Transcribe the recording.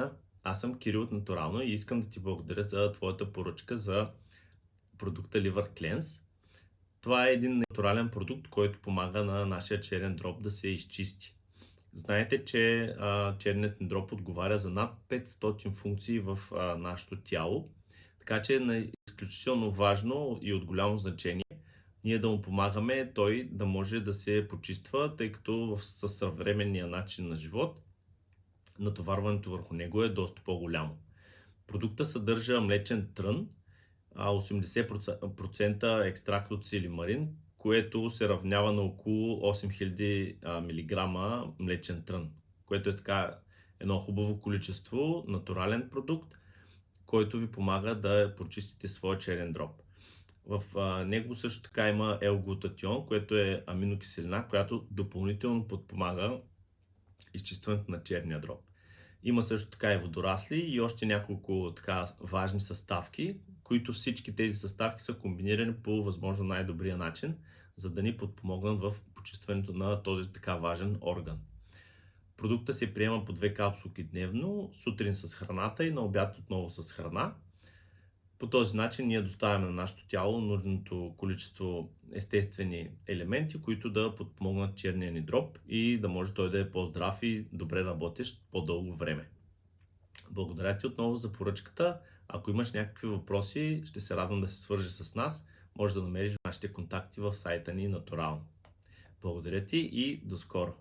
Елена, аз съм Кирил от Натурално и искам да ти благодаря за твоята поръчка за продукта Liver Cleanse. Това е един натурален продукт, който помага на нашия черен дроб да се изчисти. Знаете, че черният ни дроб отговаря за над 500 функции в нашето тяло, така че е изключително важно и от голямо значение ние да му помагаме той да може да се почиства, тъй като със съвременния начин на живот натоварването върху него е доста по-голямо. Продукта съдържа млечен трън, 80% екстракт от силимарин, което се равнява на около 8000 мг млечен трън, което е така едно хубаво количество натурален продукт, който ви помага да прочистите своя черен дроб. В него също така има L-глутатион, което е аминокиселина, която допълнително подпомага изчистването на черния дроб. Има също така и водорасли и още няколко така важни съставки, които всички тези съставки са комбинирани по възможно най-добрия начин, за да ни подпомогнат в почистването на този така важен орган. Продукта се приема по 2 капсулки дневно, сутрин с храната и на обяд отново с храна. По този начин ние доставяме на нашето тяло нужното количество естествени елементи, които да подпомогнат черния ни дроб и да може той да е по-здрав и добре работещ по-дълго време. Благодаря ти отново за поръчката. Ако имаш някакви въпроси, ще се радвам да се свържеш с нас. Може да намериш нашите контакти в сайта ни Натурално. Благодаря ти и до скоро!